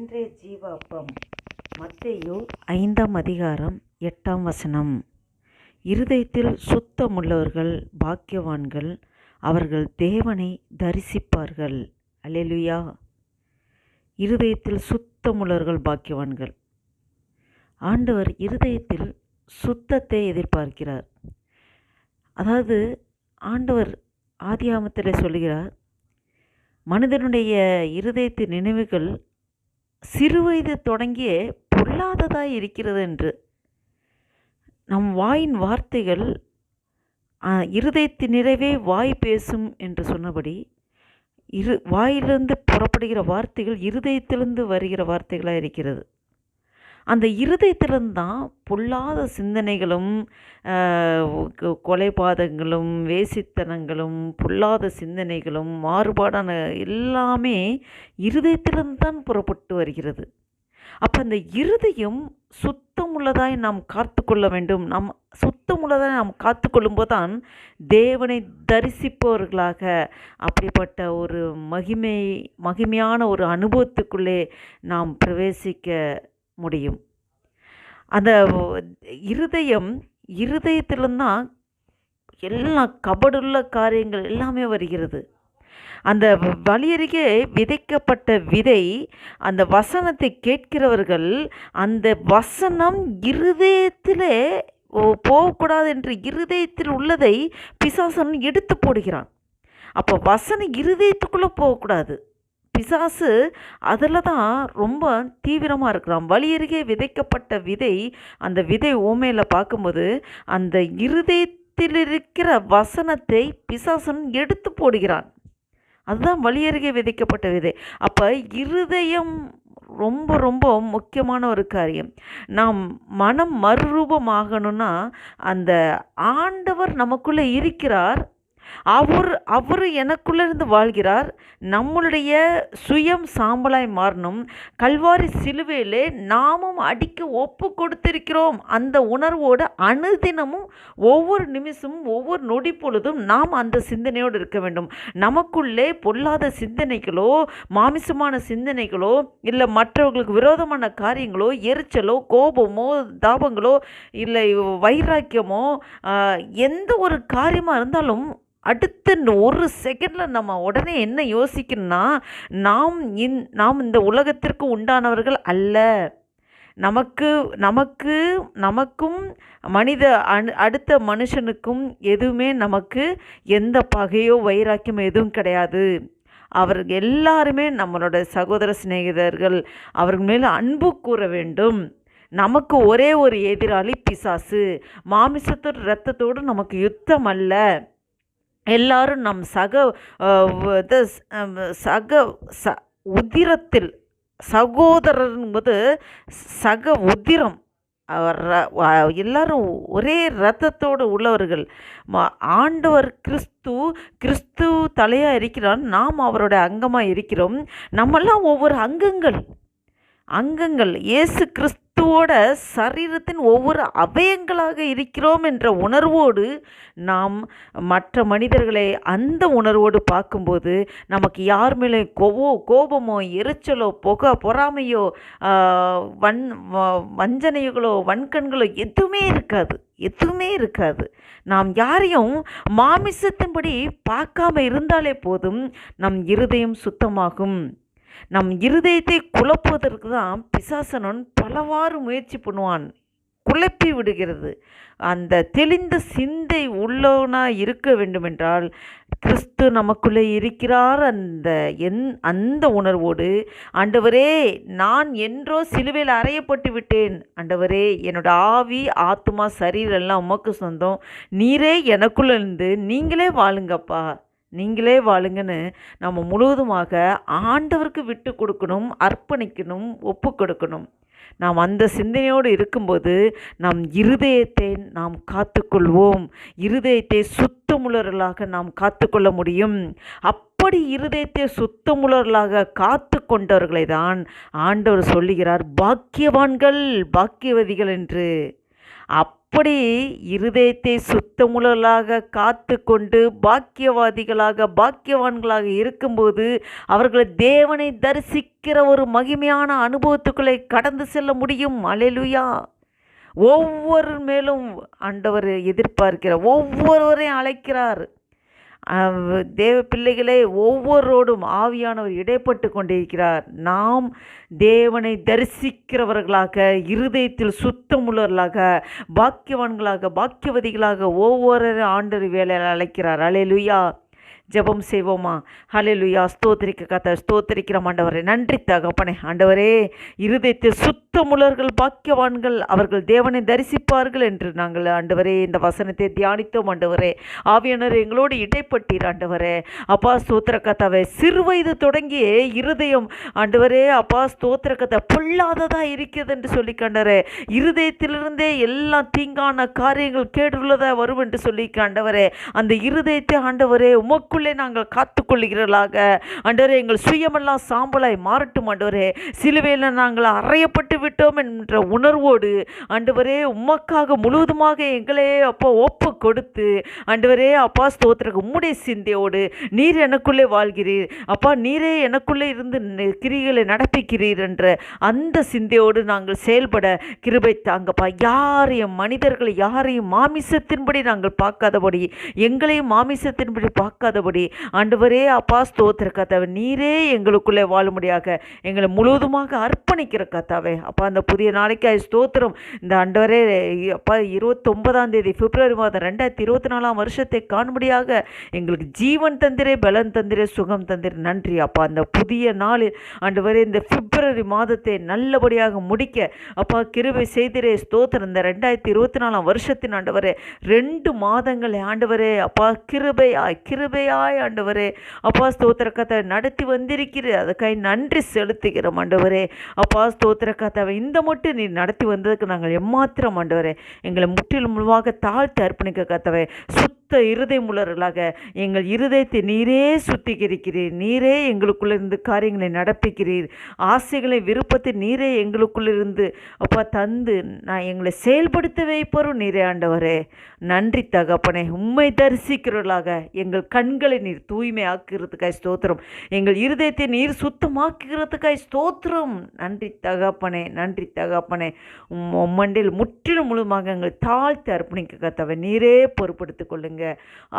இன்றைய ஜீவ அப்பம் மத்தேயு 5ஆம் அதிகாரம் 8ஆம் வசனம். இருதயத்தில் சுத்தமுள்ளவர்கள் பாக்கியவான்கள், அவர்கள் தேவனை தரிசிப்பார்கள். அல்லேலூயா. இருதயத்தில் சுத்தமுள்ளவர்கள் பாக்கியவான்கள். ஆண்டவர் இருதயத்தில் சுத்தத்தை எதிர்பார்க்கிறார். அதாவது ஆண்டவர் ஆதியாகமத்தில் சொல்லுகிறார், மனிதனுடைய இருதயத்தின் நினைவுகள் சிறுவயது தொடங்கியே பொல்லாததாய் இருக்கிறது என்று. நம் வாயின் வார்த்தைகள் இருதயத்தின் நிறைவே வாய் பேசும் என்று சொன்னபடி, வாயிலிருந்து புறப்படுகிற வார்த்தைகள் இருதயத்திலிருந்து வருகிற வார்த்தைகளாக இருக்கிறது. அந்த இருதயத்திலிருந்து தான் பொல்லாத சிந்தனைகளும் கொலைபாதகங்களும் வேசித்தனங்களும் பொல்லாத சிந்தனைகளும் மாறுபாடான எல்லாமே இருதயத்திலிருந்து தான் புறப்பட்டு வருகிறது. அப்போ அந்த இருதயம் சுத்தமுள்ளதாய் நாம் காத்து கொள்ள வேண்டும். நாம் சுத்தமுள்ளதாய் நாம் காத்து கொள்ளும்போது தான் தேவனை தரிசிப்பவர்களாக அப்படிப்பட்ட ஒரு மகிமையான ஒரு அனுபவத்துக்குள்ளே நாம் பிரவேசிக்க முடியும். அந்த இருதயத்தில்தான் எல்லாம் கபடுள்ள காரியங்கள் எல்லாமே வருகிறது. அந்த வழியருகே விதைக்கப்பட்ட விதை, அந்த வசனத்தை கேட்கிறவர்கள் அந்த வசனம் இருதயத்திலே போகக்கூடாது என்று இருதயத்தில் உள்ளதை பிசாசன் எடுத்து போடுகிறான். அப்போ வசனம் இருதயத்துக்குள்ளே போகக்கூடாது. பிசாசு அதில் தான் ரொம்ப தீவிரமாக இருக்கிறான். வழியருகே விதைக்கப்பட்ட விதை, அந்த விதை ஓமையில் பார்க்கும்போது அந்த இருதயத்தில் இருக்கிற வசனத்தை பிசாசன் எடுத்து போடுகிறான். அதுதான் வழியருகே விதைக்கப்பட்ட விதை. அப்போ இருதயம் ரொம்ப ரொம்ப முக்கியமான ஒரு காரியம். நாம் மனம் மறுரூபமாகணும்னா அந்த ஆண்டவர் நமக்குள்ளே இருக்கிறார். அவர் எனக்குள்ளே இருந்து வாழ்கிறார். நம்மளுடைய சுயம் சாம்பலாய் மாறணும். கல்வாரி சிலுவையிலே நாமும் அடிக்க ஒப்பு கொடுத்திருக்கிறோம். அந்த உணர்வோடு அனுதினமும் ஒவ்வொரு நிமிஷமும் ஒவ்வொரு நொடி பொழுதும் நாம் அந்த சிந்தனையோடு இருக்க வேண்டும். நமக்குள்ளே பொல்லாத சிந்தனைகளோ மாமிசமான சிந்தனைகளோ இல்லை மற்றவர்களுக்கு விரோதமான காரியங்களோ எரிச்சலோ கோபமோ தாபங்களோ இல்லை வைராக்கியமோ எந்த ஒரு காரியமாக இருந்தாலும் அடுத்த ஒரு செகண்டில் நம்ம உடனே என்ன யோசிக்கணும்னா, நாம் இந்த உலகத்திற்கு உண்டானவர்கள் அல்ல. நமக்கும் அடுத்த மனுஷனுக்கும் எதுவுமே நமக்கு எந்த பகையோ வைராக்கியமோ எதுவும் கிடையாது. அவர்கள் எல்லாருமே நம்மளோட சகோதர சிநேகிதர்கள். அவர்கள் மேலே அன்பு கூற வேண்டும். நமக்கு ஒரே ஒரு எதிராளி பிசாசு. மாமிசத்தோடு இரத்தத்தோடு நமக்கு யுத்தம் அல்ல. எல்லாரும் நம் உதிரத்தில் சகோதரன்பது உதிரம். எல்லாரும் ஒரே இரத்தத்தோடு உள்ளவர்கள். ஆண்டவர் கிறிஸ்து தலையாக இருக்கிறான். நாம் அவருடைய அங்கமாக இருக்கிறோம். நம்மெல்லாம் ஒவ்வொரு அங்கங்கள் இயேசு கிறிஸ்துவோட சரீரத்தின் ஒவ்வொரு அவயங்களாக இருக்கிறோம் என்ற உணர்வோடு நாம் மற்ற மனிதர்களை அந்த உணர்வோடு பார்க்கும்போது நமக்கு யார் மேலே கோபமோ எரிச்சலோ பொறாமையோ வஞ்சனைகளோ வன்கண்களோ எதுவுமே இருக்காது. நாம் யாரையும் மாமிசத்தின்படி பார்க்காம இருந்தாலே போதும், நம் இருதயம் சுத்தமாகும். நம் இருதயத்தை குழப்புவதற்கு தான் பிசாசனன் பலவாறு முயற்சி பண்ணுவான். குழப்பி விடுகிறது. அந்த தெளிந்த சிந்தை உள்ளவனாக இருக்க வேண்டுமென்றால் கிறிஸ்து நமக்குள்ளே இருக்கிறார். அந்த உணர்வோடு, ஆண்டவரே நான் என்றோ சிலுவையில் அறையப்பட்டு விட்டேன். ஆண்டவரே என்னோட ஆவி ஆத்துமா சரீரம் எல்லாம் உமக்கு சொந்தம். நீரே எனக்குள்ளே இருந்து நீங்களே வாழுங்கன்னு நம்ம முழுவதுமாக ஆண்டவருக்கு விட்டு கொடுக்கணும், அர்ப்பணிக்கணும், ஒப்பு கொடுக்கணும். நாம் அந்த சிந்தனையோடு இருக்கும்போது நம் இருதயத்தை நாம் காத்துக்கொள்வோம். இருதயத்தை சுத்தமுள்ளவர்களாக நாம் காத்துக்கொள்ள முடியும். அப்படி இருதயத்தை சுத்தமுள்ளவர்களாக காத்து கொண்டவர்களை தான் ஆண்டவர் சொல்லுகிறார் பாக்கியவான்கள், பாக்கியவதிகள் என்று. இப்படி இருதயத்தை சுத்தமுள்ளவர்களாக காத்து கொண்டு பாக்கியவான்களாக இருக்கும்போது அவர்கள் தேவனை தரிசிக்கிற ஒரு மகிமையான அனுபவத்துக்குள்ளே கடந்து செல்ல முடியும். அல்லேலூயா. ஒவ்வொரு மேலும் ஆண்டவர் எதிர்பார்க்கிறார், ஒவ்வொருவரையும் அழைக்கிறார். தேவ பிள்ளைகளே, ஒவ்வொருவரோடும் ஆவியானவர் இடைப்பட்டு கொண்டிருக்கிறார். நாம் தேவனை தரிசிக்கிறவர்களாக, இருதயத்தில் சுத்தமுள்ளவர்களாக, பாக்கியவதிகளாக ஒவ்வொரு ஆண்டவர் வேலையில் அழைக்கிறார். அல்லேலூயா. ஜெபம் செய்வோமா? ஹல்லேலூயா. ஸ்தோத்திரிக்கிற ஆண்டவரே, நன்றி தகப்பனே. ஆண்டவரே, இருதயத்தில் சுத்தமுள்ளவர்கள் பாக்கியவான்கள், அவர்கள் தேவனை தரிசிப்பார்கள் என்று நாங்கள் ஆண்டவரே இந்த வசனத்தை தியானித்தோம். ஆண்டவரே, ஆவியானவர் எங்களோடு இடைப்பட்டீர். ஆண்டவரே அப்பா, ஸ்தோத்திர கர்த்தாவே, சிறுவயது தொடங்கிய இருதயம் ஆண்டவரே அப்பா, ஸ்தோத்திர கர்த்தா, பொல்லாததாக இருக்கிறது என்று சொல்லி கண்டவரே, இருதயத்திலிருந்தே எல்லாம் தீங்கான காரியங்கள் கேடுள்ளதாக வரும் என்று சொல்லி ஆண்டவரே, அந்த இருதயத்தை ஆண்டவரே உமக்குள்ளே நாங்கள் காத்துக்கொள்ளுகிறவர்களாக ஆண்டவரே, எங்கள் சுயமெல்லாம் சாம்பலாய் மாறட்டும். ஆண்டவரே, சிலுவையில் நாங்கள் அறையப்பட்டு விட்டோம் என்ற உணர்வோடு ஆண்டவரே உமக்காக முழுவதுமாக எங்களே அப்பா ஒப்பு கொடுத்து ஆண்டவரே அப்பா, ஸ்தோத்திரம், உம்முடைய சிந்தையோடு நீர் எனக்குள்ளே வாழ்கிறீர் அப்பா, நீரே எனக்குள்ளே இருந்து கிரிகளை நடப்பிக்கிறீர் என்ற அந்த சிந்தையோடு நாங்கள் செயல்பட கிருபை தாங்கப்பா. மனிதர்களை யாரையும் மாமிசத்தின்படி நாங்கள் பார்க்காதபடி, எங்களையும் மாமிசத்தின்படி பார்க்காதபடி ஆண்டவரே அப்பா, ஸ்தோத்திர கர்த்தாவே, நீரே எங்களுக்குள்ளே வாழும்படியாக எங்களை முழுவதுமாக அர்ப்பணிக்கிற கர்த்தாவே அப்பா, அந்த புதிய நாளைக்கு ஸ்தோத்திரம். இந்த ஆண்டவரே அப்பா, 29 பிப்ரவரி மாதம் 2024 வருஷத்தை காணும்படியாக எங்களுக்கு ஜீவன் தந்திரே, பலன் தந்திரே, சுகம் தந்திரே. நன்றி அப்பா. அந்த புதிய நாளில் ஆண்டவரே இந்த பிப்ரவரி மாதத்தை நல்லபடியாக முடிக்க அப்பா கிருபை செய்திரே. ஸ்தோத்திரம். இந்த 2024 வருஷத்தின் ஆண்டவரே 2 மாதங்களை ஆண்டவரே அப்பா கிருபையாய் ஆண்டவரே அப்பா, ஸ்தோத்திர கர்த்தாவை நடத்தி வந்திருக்கிறீர். அதுக்காக நன்றி செலுத்துகிறோம் ஆண்டவரே அப்பா, ஸ்தோத்திர கர்த்தாவை. இந்த மட்டும் நீ நடத்தி வந்ததுக்கு நாங்கள் எம்மாத்திரம் ஆண்டவரே எங்களை முற்றிலும் முழுவாக தாழ்த்தி அர்ப்பணிக்க கர்த்தாவே. சுத்த இருதயம் உள்ளவர்களாக எங்கள் இருதயத்தை நீரே சுத்திகரிக்கிறீர். நீரே எங்களுக்குள்ளிருந்து காரியங்களை நடப்பிக்கிறீர். ஆசைகளை விருப்பத்தை நீரே எங்களுக்குள்ளிருந்து அப்பா தந்து நான் எங்களை செயல்படுத்த வைப்போரும் நீரே ஆண்டவரே. நன்றி தகப்பனே. உம்மை தரிசிக்கிறவர்களாக எங்கள் கண்களை நீர் தூய்மையாக்குறதுக்காய் ஸ்தோத்திரம். எங்கள் இருதயத்தை நீர் சுத்தமாக்குகிறதுக்காய் ஸ்தோத்திரம். நன்றி தகப்பனே, நன்றி தகப்பனே. உம்மண்டில் முற்றிலும் முழுமாக எங்கள் தாழ்த்தி அர்ப்பணிக்க கர்த்தாவே நீரே பொறுப்படுத்திக் கொள்ளுங்க.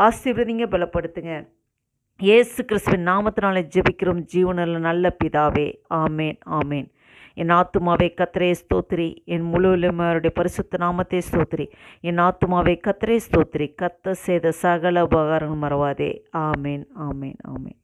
ஆசீர்வதிங்க, பலப்படுத்துங்க. இயேசு கிறிஸ்துவின் நாமத்தினாலே ஜெபிக்கிறோம் ஜீவனுள்ள நல்ல பிதாவே. ஆமேன், ஆமேன். என் ஆத்துமாவை கர்த்தரே ஸ்தோத்திரி, என் முழுவதும் பரிசுத்த நாமத்தை ஸ்தோத்திரி. என் ஆத்துமாவை கர்த்தரே ஸ்தோத்திரி, கர்த்தர் செய்த சகல உபகாரங்கள் மறவாதே. ஆமேன், ஆமேன், ஆமேன்.